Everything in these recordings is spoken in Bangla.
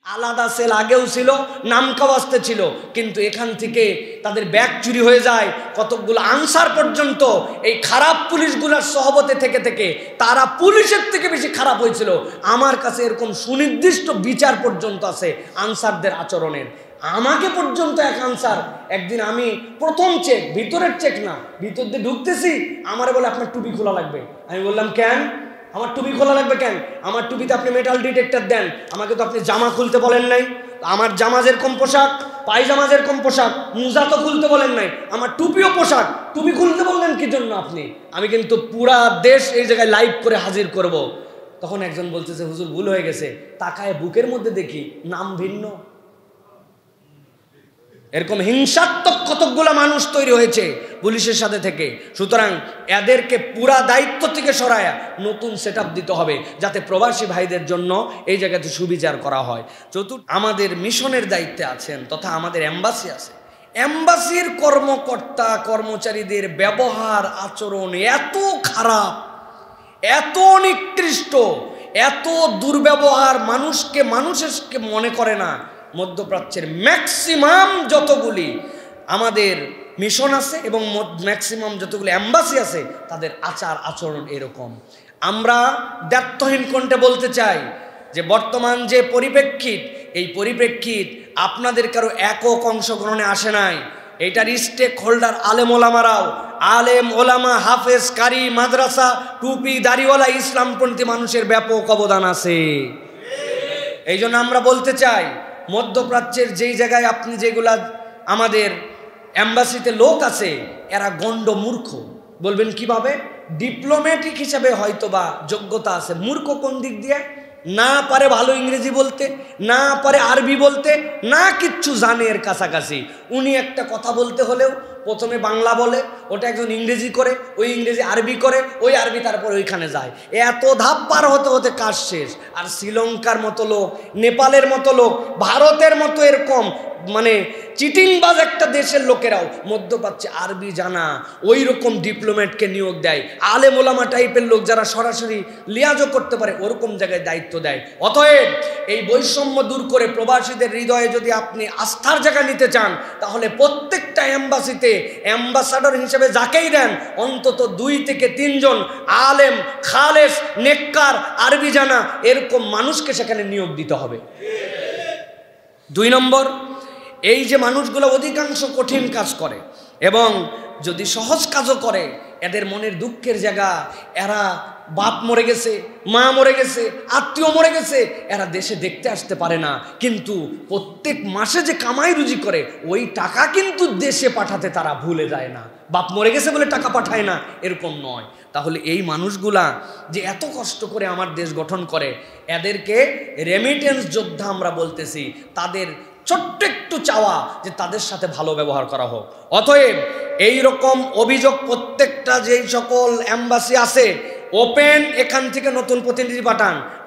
আলাদা সেল আগেও ছিল, নামকাওয়াস্তে ছিল, কিন্তু এখান থেকে তাদের ব্যাগ চুরি হয়ে যায়। কতকগুলো আনসার পর্যন্ত এই খারাপ পুলিশগুলোর সহবতে থেকে থেকে তারা পুলিশের থেকে বেশি খারাপ হয়েছিল। আমার কাছে এরকম সুনির্দিষ্ট বিচার পর্যন্ত আছে আনসারদের আচরণের। আমাকে পর্যন্ত এক আনসার একদিন, আমি প্রথম চেক, ভিতরের চেক না, ভিতর দিয়ে ঢুকতেছি, আমারে বলে আপনার টুপি খোলা লাগবে। আমি বললাম কেন? আমার টুপি খোলা লাগবে কেন? আমার টুপিতে আপনি মেটাল ডিটেক্টর দেন, আমাকে তো আপনি জামা খুলতে বলেন নাই। আমার জামা যেরকম পোশাক, পায়জামা যেরকম পোশাক, মোজা তো খুলতে বলেন নাই, আমার টুপিও পোশাক, টুপি খুলতে বললেন কি জন্য আপনি? আমি কিন্তু পুরা দেশ এই জায়গায় লাইভ করে হাজির করব। তখন একজন বলতেছে হুজুর ভুল হয়ে গেছে, তাকায় বুকের মধ্যে দেখি নাম ভিন্ন। এরকম হিংসাত্মক কতকগুলো মানুষ তৈরি হয়েছে পুলিশের সাথে থেকে। সুতরাং এদেরকে পুরা দায়িত্ব থেকে সরায়া নতুন সেটআপ দিতে হবে, যাতে প্রবাসী ভাইদের জন্য এই জায়গাতে সুবিচার করা হয়। আমাদের মিশনের দায়িত্বে আছেন তথা আমাদের এম্বাসি আছে, এম্বাসির কর্মকর্তা কর্মচারীদের ব্যবহার আচরণ এত খারাপ, এত নিকৃষ্ট, এত দুর্ব্যবহার, মানুষকে মনে করে না। মধ্যপ্রাচ্যের ম্যাক্সিমাম যতগুলি আমাদের মিশন আছে এবং ম্যাক্সিমাম যতগুলি এম্বাসি আছে, তাদের আচার আচরণ এরকম। আমরা দ্ব্যর্থহীন কণ্ঠে বলতে চাই যে বর্তমান যে পরিপ্রেক্ষিত, এই পরিপ্রেক্ষিত আপনাদের কারো একক অংশগ্রহণে আসে নাই। এটার স্টেক হোল্ডার আলেম ওলামারাও, আলেম ওলামা, হাফেজ, কারি, মাদ্রাসা, টুপি দাড়িওয়ালা ইসলামপন্থী মানুষের ব্যাপক অবদান আছে। এই জন্য আমরা বলতে চাই, মধ্যপ্রাচ্যের যেই জায়গায় আপনি যেগুলা আমাদের এম্বাসিতে লোক আছে, এরা গণ্ড মূর্খ। বলবেন কিভাবে? ডিপ্লোম্যাটিক হিসাবে হয়তোবা যোগ্যতা আছে, মূর্খ কোন দিক দিয়ে? না পারে ভালো ইংরেজি বলতে, না পারে আরবি বলতে, না কিচ্ছু জানে এর কাছাকাছি। উনি একটা কথা বলতে হলেও প্রথমে বাংলা বলে, ওটা একজন ইংরেজি করে, ওই ইংরেজি আরবি করে, ওই আরবি তারপর ওইখানে যায়। এত ধাপ পার হতে হতে কাজ শেষ। আর শ্রীলঙ্কার মতো লোক, নেপালের মতো লোক, ভারতের মতো এরকম মানে চিটিংবাজ একটা দেশের লোকেরাও মধ্যপ্রাচ্যে আরবি জানা ওই রকম ডিপ্লোম্যাটকে নিয়োগ দেয়। আলেম ওলামা টাইপের লোক যারা সরাসরি লিয়াজও করতে পারে, ওরকম জায়গায় দায়িত্ব দেয়। অতএব এই বৈষম্য দূর করে প্রবাসীদের হৃদয়ে যদি আপনি আস্থার জায়গা নিতে চান, তাহলে প্রত্যেকটা এম্বাসিতে অ্যাম্বাসাডর হিসেবে যাকেই দেন, অন্তত 2 থেকে 3 জন আলেম, খালেস, নেককার, আরবি জানা এরকম মানুষকে সেখানে নিয়োগ দিতে হবে। 2 নম্বর, এই যে মানুষগুলো অধিকাংশ কঠিন কাজ করে এবং যদি সহজ কাজও করে, এদের মনের দুঃখের জায়গা, এরা বাপ মরে গেছে, মা মরে গেছে, আত্মীয় মরে গেছে, এরা দেশে দেখতে আসতে পারে না, কিন্তু প্রত্যেক মাসে যে কামাই রুজি করে ওই টাকা কিন্তু দেশে পাঠাতে তারা ভুলে যায় না। বাপ মরে গেছে বলে টাকা পাঠায় না, এরকম নয়। তাহলে এই মানুষগুলা যে এত কষ্ট করে আমার দেশ গঠন করে, এদেরকে রেমিটেন্স যোদ্ধা আমরা বলতেছি। তাদের ছোট্ট একটু চাওয়া যে তাদের সাথে ভালো ব্যবহার করা হোক। অতএব এই রকম অভিযোগ প্রত্যেকটা যেই সকল এম্বাসি আছে, ওপেন এখান থেকে নতুন প্রতিনিধি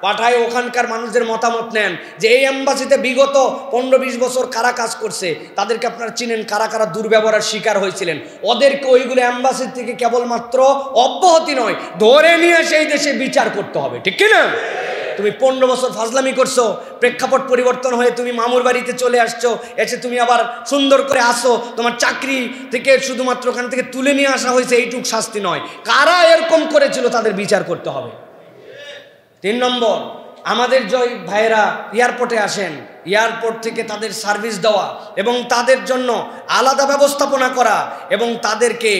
পাঠায় ওখানকার মানুষদের মতামত নেন যে এই এম্বাসিতে বিগত 15-20 বছর কারা কাজ করছে, তাদেরকে আপনারা চিনেন, কারা কারা দুর্ব্যবহারের শিকার হয়েছিলেন। ওদেরকে ওইগুলো এম্বাসির থেকে কেবলমাত্র অব্যাহতি নয়, ধরে নিয়ে সেই দেশে বিচার করতে হবে, ঠিক কিনা? তুমি 15 বছর ফাজলামি করছো, প্রেক্ষাপট পরিবর্তন হয়ে তুমি মামুর বাড়িতে চলে আসছো, এসে তুমি আবার সুন্দর করে আসো, তোমার চাকরি থেকে শুধুমাত্র ওখান থেকে তুলে নিয়ে আসা হয়েছে, এইটুক শাস্তি নয়। কারা এরকম করেছিল তাদের বিচার করতে হবে। 3 নম্বর, আমাদের জয় ভাইয়েরা এয়ারপোর্টে আসেন, এয়ারপোর্ট থেকে তাদের সার্ভিস দেওয়া এবং তাদের জন্য আলাদা ব্যবস্থাপনা করা এবং তাদেরকে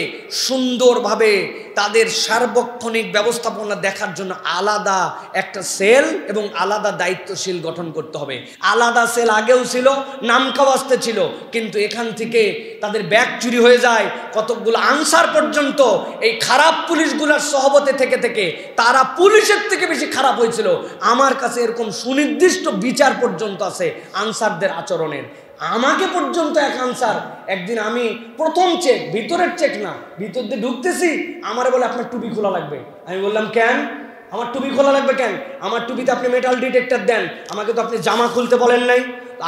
সুন্দরভাবে তাদের সার্বক্ষণিক ব্যবস্থাপনা দেখার জন্য আলাদা একটা সেল এবং আলাদা দায়িত্বশীল গঠন করতে হবে। আলাদা সেল আগেও ছিল, নামকাওয়াস্তে ছিল, কিন্তু এখান থেকে তাদের ব্যাগ চুরি হয়ে যায়। কতকগুলো আনসার পর্যন্ত এই খারাপ পুলিশগুলোর সহবতে থেকে থেকে তারা পুলিশের থেকে বেশি খারাপ হয়েছিল। আমার কাছে এরকম সুনির্দিষ্ট বিচার পর্যন্ত আছে আনসারদের আচরণের। আমাকে পর্যন্ত এক আনসার একদিন, আমি প্রথম চেক, ভিতরের চেক না, ভিতর দিয়ে ঢুকতেছি, আমারে বলে আপনার টুপি খোলা লাগবে। আমি বললাম কেন? আমার টুপি খোলা লাগবে কেন? আমার টুপিতে আপনি মেটাল ডিটেক্টর দেন, আমাকে তো আপনি জামা খুলতে বলেন নাই।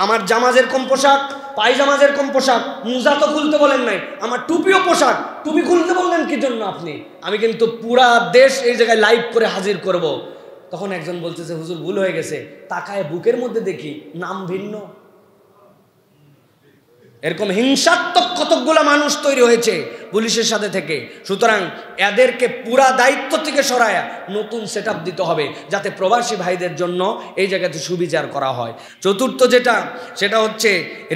আমার জামা যেরকম পোশাক, পায়জামা যেরকম পোশাক, মোজা তো খুলতে বলেন নাই, আমার টুপিও পোশাক, টুপি খুলতে বললেন কি জন্য আপনি? আমি কিন্তু পুরা দেশ এই জায়গায় লাইভ করে হাজির করব। তখন একজন বলতেছে হুজুর ভুল হয়ে গেছে, তাকায় বুকের মধ্যে দেখি নাম ভিন্ন। এরকম হিংসাত্মক কতকগুলো মানুষ তৈরি হয়েছে পুলিশের সাথে থেকে। সুতরাং এদেরকে পুরা দায়িত্ব থেকে সরায়া নতুন সেটআপ দিতে হবে, যাতে প্রবাসী ভাইদের জন্য এই জায়গাতে সুবিচার করা হয়। চতুর্থ যেটা, সেটা হচ্ছে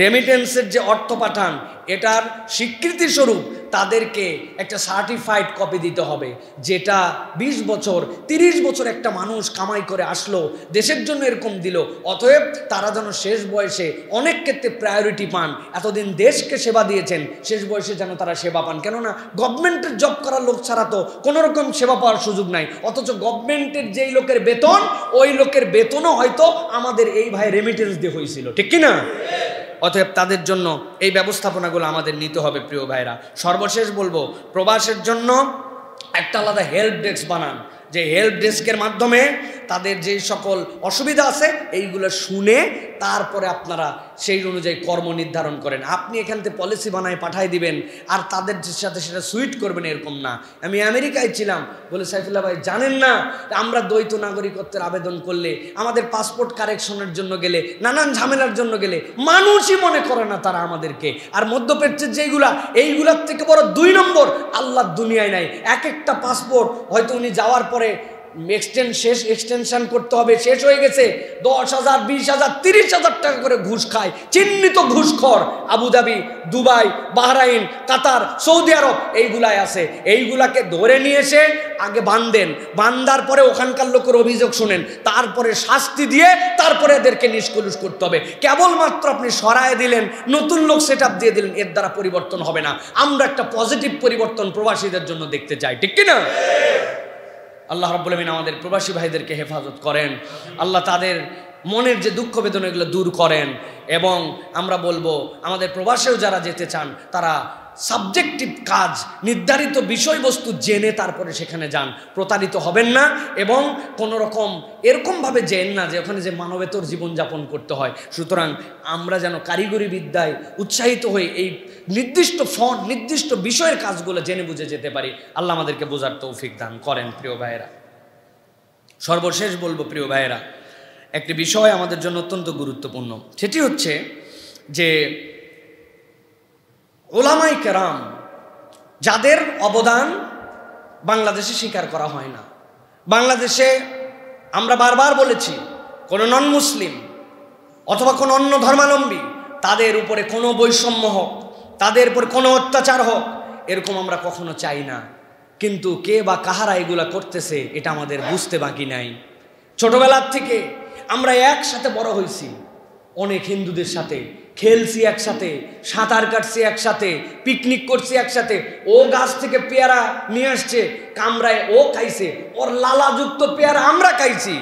রেমিটেন্সের যে অর্থ পাঠান, এটার স্বীকৃতি স্বরূপ তাদেরকে একটা সার্টিফাইড কপি দিতে হবে, যেটা 20 বছর 30 বছর একটা মানুষ কামাই করে আসলো, দেশের জন্য এরকম দিল। অতএব তারা যেন শেষ বয়সে অনেক ক্ষেত্রে প্রায়োরিটি পান। এতদিন দেশকে সেবা দিয়েছেন, শেষ বয়সে যেন তারা সেবা পান। কেননা গভর্নমেন্টের জব করা লোক ছাড়া তো কোনো রকম সেবা পাওয়ার সুযোগ নাই। অথচ গভর্নমেন্টের যেই লোকের বেতন, ওই লোকের বেতনও হয়তো আমাদের এই ভাই রেমিটেন্স দিয়ে হয়েছিল, ঠিক কিনা? অতএব তাদের জন্য এই ব্যবস্থাপনাগুলো আমাদের নিতে হবে প্রিয় ভাইরা। সর্বশেষ বলবো, প্রবাসের জন্য একটা আলাদা হেল্প ডেস্ক বানান, যে হেল্প ডেস্কের মাধ্যমে তাদের যে সকল অসুবিধা আছে এইগুলো শুনে তারপরে আপনারা সেই অনুযায়ী কর্ম নির্ধারণ করেন। আপনি এখান থেকে পলিসি বানায় পাঠাই দিবেন আর তাদের সাথে সেটা সুইট করবেন, এরকম না। আমি আমেরিকায় ছিলাম, বলে সাইফুল্লাহ ভাই জানেন না, আমরা দ্বৈত নাগরিকত্বের আবেদন করলে, আমাদের পাসপোর্ট কারেকশনের জন্য গেলে, নানান ঝামেলার জন্য গেলে মানুষই মনে করে না তারা আমাদেরকে। আর মধ্যপ্রাচ্যের যেইগুলা, এইগুলার থেকে বড় 2 নম্বর আল্লাহর দুনিয়ায় নাই। এক একটা পাসপোর্ট হয়তো উনি যাওয়ার পরে এক্সটেনশন করতে হবে, শেষ হয়ে গেছে, 10,000 20,000 30,000 টাকা করে ঘুষ খায়। চিহ্নিত ঘুষখোর আবুধাবি, দুবাই, বাহরাইন, কাতার, সৌদি আরব এইগুলাই আছে। এইগুলাকে ধরে নিয়ে এসে আগে বান্দার পরে ওখানকার লোকের অভিযোগ শুনেন, তারপরে শাস্তি দিয়ে তারপরে এদেরকে নিষ্কলুষ করতে হবে। কেবলমাত্র আপনি সরায় দিলেন, নতুন লোক সেটআপ দিয়ে দিলেন, এর দ্বারা পরিবর্তন হবে না। আমরা একটা পজিটিভ পরিবর্তন প্রবাসীদের জন্য দেখতে চাই, ঠিক কিনা? আল্লাহ রাব্বুল আমিন আমাদের প্রবাসী ভাইদেরকে হেফাজত করেন। আল্লাহ তাদের মনের যে দুঃখ বেদনা এগুলো দূর করেন। এবং আমরা বলবো, আমাদের প্রবাসেও যারা যেতে চান তারা সাবজেক্টিভ কাজ, নির্ধারিত বিষয়বস্তু জেনে তারপরে সেখানে যান, প্রতারিত হবেন না। এবং কোনো রকম এরকমভাবে যেন না যে ওখানে যে মানবেতর জীবনযাপন করতে হয়। সুতরাং আমরা যেন কারিগরি বিদ্যায় উৎসাহিত হয়ে এই নির্দিষ্ট বিষয়ের কাজগুলো জেনে বুঝে যেতে পারি। আল্লাহ আমাদেরকে বোঝার তৌফিক দান করেন। প্রিয় ভাইয়েরা, সর্বশেষ বলবো প্রিয় ভাইয়েরা, একটি বিষয় আমাদের জন্য অত্যন্ত গুরুত্বপূর্ণ, সেটি হচ্ছে যে ওলামায়ে কেরাম যাদের অবদান বাংলাদেশে স্বীকার করা হয় না। বাংলাদেশে আমরা বারবার বলেছি, কোনো নন মুসলিম অথবা কোনো অন্য ধর্মাবলম্বী তাদের উপরে কোনো বৈষম্য হোক, তাদের উপর কোনো অত্যাচার হোক, এরকম আমরা কখনো চাই না। কিন্তু কে বা কাহারা এগুলা করতেছে এটা আমাদের বুঝতে বাকি নাই। ছোটবেলার থেকে আমরা একসাথে বড় হয়েছি, অনেক হিন্দুদের সাথে খেলছি একসাথে, সাঁতার কাটছি একসাথে, পিকনিক করছি একসাথে। ও গাছ থেকে পেয়ারা নিয়ে আসছে, কামরায় ও খাইছে, ওর লালাযুক্ত পেয়ারা আমরা খাইছি।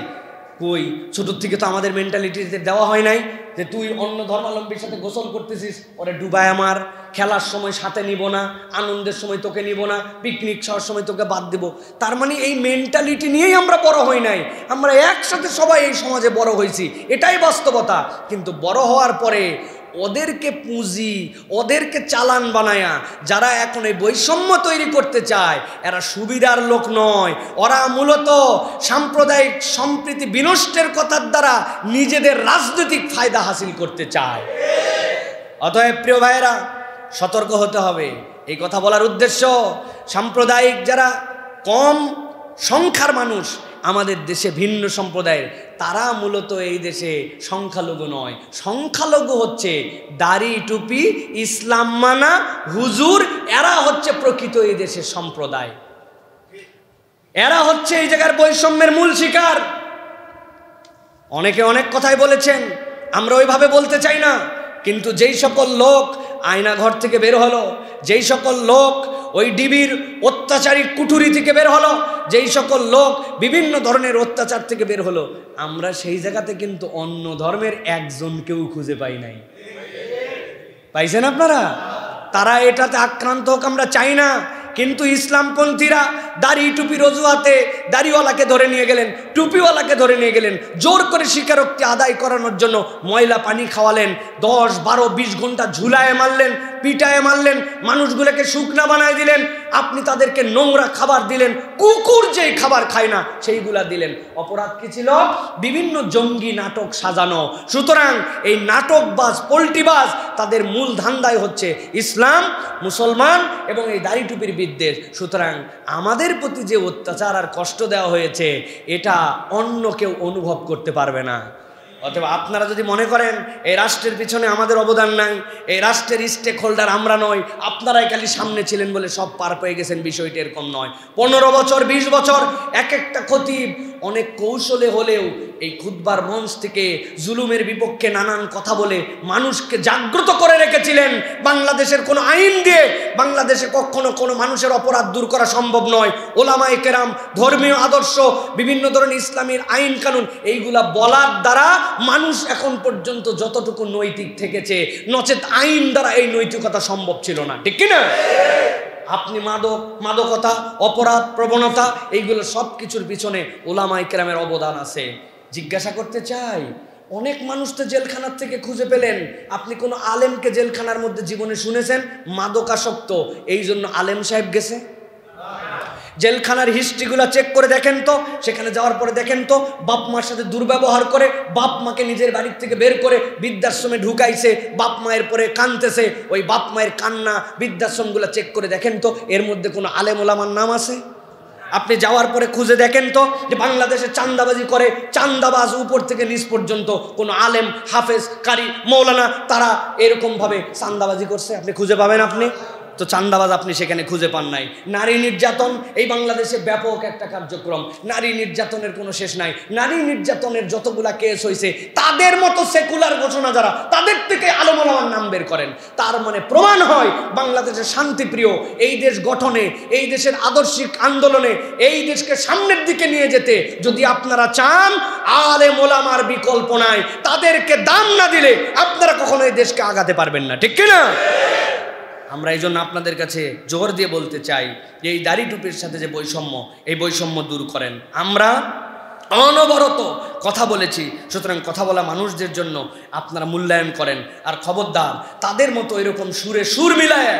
কই, ছোটোর থেকে তো আমাদের মেন্টালিটিতে দেওয়া হয় নাই যে তুই অন্য ধর্মাবলম্বীর সাথে গোসল করতেছিস, ওরে ডুবায় আমার, খেলার সময় সাথে নিব না, আনন্দের সময় তোকে নিব না, পিকনিক খাওয়ার সময় তোকে বাদ দেব। তার মানে এই মেন্টালিটি নিয়েই আমরা বড় হই নাই। আমরা একসাথে সবাই এই সমাজে বড় হয়েছি, এটাই বাস্তবতা। কিন্তু বড় হওয়ার পরে ওদেরকে পুঁজি, ওদেরকে চালান বানায়া যারা এখন এই বৈষম্য তৈরি করতে চায়, এরা সুবিধার লোক নয়, ওরা মূলত সাম্প্রদায়িক সম্প্রীতি বিনষ্টের কথার দ্বারা নিজেদের রাজনৈতিক ফায়দা হাসিল করতে চায়। অতএব প্রিয় ভাইয়েরা, সতর্ক হতে হবে। এই কথা বলার উদ্দেশ্য, সাম্প্রদায়িক যারা কম সংখ্যার মানুষ আমাদের দেশে, ভিন্ন সম্প্রদায়ের, তারা মূলত এই দেশে সংখ্যালঘু নয়। সংখ্যালঘু হচ্ছে দাড়ি টুপি ইসলাম মানা হুজুর, এরা হচ্ছে প্রকৃত এই দেশের সম্প্রদায়। এরা হচ্ছে এই জায়গার বৈষম্যের মূল শিকার। অনেকে অনেক কথাই বলেছেন, আমরা ওইভাবে বলতে চাই না। কিন্তু যেই সকল লোক আয়নাঘর থেকে বের হলো, যেই সকল লোক ওই ডিবির অত্যাচারী কুঠুরি থেকে বের হলো, যেই সকল লোক বিভিন্ন ধরনের অত্যাচার থেকে বের হলো, আমরা সেই জায়গাতে কিন্তু অন্য ধর্মের একজনকেও খুঁজে পাই নাই। পাইছেন আপনারা? তারা এটাতে আক্রান্ত হোক আমরা চাই না, কিন্তু ইসলামপন্থীরা দাড়ি টুপির অজুহাতে দাড়িওয়ালাকে ধরে নিয়ে গেলেন, টুপিওয়ালাকে ধরে নিয়ে গেলেন, জোর করে স্বীকারোক্তি আদায় করানোর জন্য ময়লা পানি খাওয়ালেন, 10, 12, 20 ঘন্টা ঝুলায় মারলেন, পিটায় মারলেন, মানুষগুলোকে শুকনা বানায় দিলেন। আপনি তাদেরকে নোংরা খাবার দিলেন, কুকুর যেই খাবার খায় না সেইগুলা দিলেন। অপরাধ কি ছিল? বিভিন্ন জঙ্গি নাটক সাজানো। সুতরাং এই নাটকবাজ, পোল্টিবাজ, তাদের মূল ধান্দায় হচ্ছে ইসলাম, মুসলমান এবং এই দাড়ি টুপির বিদ্বেষ। সুতরাং আমাদের প্রতি যে অত্যাচার আর কষ্ট দেওয়া হয়েছে এটা অন্য কেউ অনুভব করতে পারবে না। অতএব আপনারা যদি মনে করেন এই রাষ্ট্রের পিছনে আমাদের অবদান নাই, এই রাষ্ট্রের স্টেক হোল্ডার আমরা নই, আপনারাই খালি সামনে ছিলেন বলে সব পার পেয়ে গেছেন, বিষয়টি এরকম নয়। 15 বছর 20 বছর এক একটা খতিব অনেক কৌশলে হলেও এই খুতবার মঞ্চ থেকে জুলুমের বিপক্ষে নানান কথা বলে মানুষকে জাগ্রত করে রেখেছিলেন। বাংলাদেশের কোনো আইন দিয়ে বাংলাদেশে কখনো কোনো মানুষের অপরাধ দূর করা সম্ভব নয়। ওলামায়ে কেরাম, ধর্মীয় আদর্শ, বিভিন্ন ধরনের ইসলামের আইন কানুন, এইগুলা বলার দ্বারা মানুষ এখন পর্যন্ত যতটুকু নৈতিক থেকেছে, নচেত আইন দ্বারা এই নৈতিকতা সম্ভব ছিল না, ঠিক কিনা? আপনি মাদকতা, অপরাধ প্রবণতা, এইগুলো সব কিছুর পিছনে ওলামায়ে কেরামের অবদান আছে। জিজ্ঞাসা করতে চাই, অনেক মানুষ তো জেলখানার থেকে খুঁজে পেলেন, আপনি কোনো আলেমকে জেলখানার মধ্যে জীবনে শুনেছেন মাদকাসক্ত এই জন্য আলেম সাহেব গেছে? জেলখানার হিস্ট্রিগুলো চেক করে দেখেন তো, সেখানে যাওয়ার পরে দেখেন তো বাপ মার সাথে দুর্ব্যবহার করে, বাপ মাকে নিজের বাড়ির থেকে বের করে বৃদ্ধাশ্রমে ঢুকাইছে, বাপ মায়ের পরে কাঁদতেছে, ওই বাপ মায়ের কান্না বৃদ্ধাশ্রমগুলো চেক করে দেখেন তো এর মধ্যে কোনো আলেম ওলামার নাম আছে? আপনি যাওয়ার পরে খুঁজে দেখেন তো যে বাংলাদেশে চাঁদাবাজি করে, চাঁদাবাজ উপর থেকে নিচ পর্যন্ত কোনো আলেম, হাফেজ, কারি, মৌলানা তারা এরকমভাবে চাঁদাবাজি করছে? আপনি খুঁজে পাবেন? আপনি তো চাঁদাবাজ আপনি সেখানে খুঁজে পান নাই। নারী নির্যাতন এই বাংলাদেশে ব্যাপক একটা কার্যক্রম, নারী নির্যাতনের কোনো শেষ নাই। নারী নির্যাতনের যতগুলা কেস হয়েছে তাদের মতো সেকুলার ঘোষণা যারা, তাদের থেকে আলেম ওলামার নাম বের করেন। তার মানে প্রমাণ হয় বাংলাদেশের শান্তিপ্রিয় এই দেশ গঠনে, এই দেশের আদর্শিক আন্দোলনে, এই দেশকে সামনের দিকে নিয়ে যেতে যদি আপনারা চান, আলেম ওলামার বিকল্প নাই। তাদেরকে দাম না দিলে আপনারা কখনো এই দেশকে আগাতে পারবেন না, ঠিক কিনা? আমরা এই জন্য আপনাদের কাছে জোর দিয়ে বলতে চাই যে এই দাড়ি টুপির সাথে যে বৈষম্য, এই বৈষম্য দূর করেন। আমরা অনবরত কথা বলেছি, সুতরাং কথা বলা মানুষদের জন্য আপনারা মূল্যায়ন করেন। আর খবরদার তাদের মতো এরকম সুরে সুর মিলায়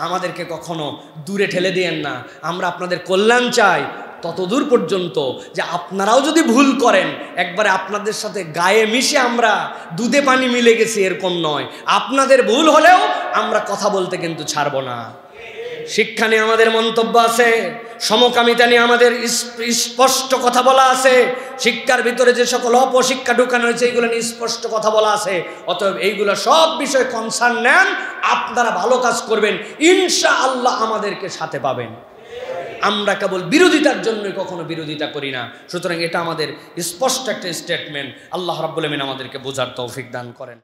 আমাদেরকে কখনো দূরে ঠেলে দিয়েন না। আমরা আপনাদের কল্যাণ চাই ততদূর পর্যন্ত যে আপনারাও যদি ভুল করেন, একবারে আপনাদের সাথে গায়ে মিশে আমরা দুধে পানি মিলে গেছি এরকম নয়। আপনাদের ভুল হলেও আমরা কথা বলতে কিন্তু ছাড়ব না। শিক্ষা নিয়ে আমাদের মন্তব্য আছে, সমকামিতা নিয়ে আমাদের স্পষ্ট কথা বলা আছে, শিক্ষার ভিতরে যে সকল অপশিক্ষা ঢুকানো হয়েছে এইগুলো নিয়ে স্পষ্ট কথা বলা আছে। অতএব এইগুলো সব বিষয়ে কনসার্ন নেন, আপনারা ভালো কাজ করবেন, ইনশাআল্লাহ আমাদেরকে সাথে পাবেন। আমরা কেবল বিরোধিতার জন্যই কখনো বিরোধিতা করি না। সুতরাং এটা আমাদের স্পষ্ট একটা স্টেটমেন্ট। আল্লাহ রাব্বুল আলামিন আমাদেরকে বোঝার তৌফিক দান করেন।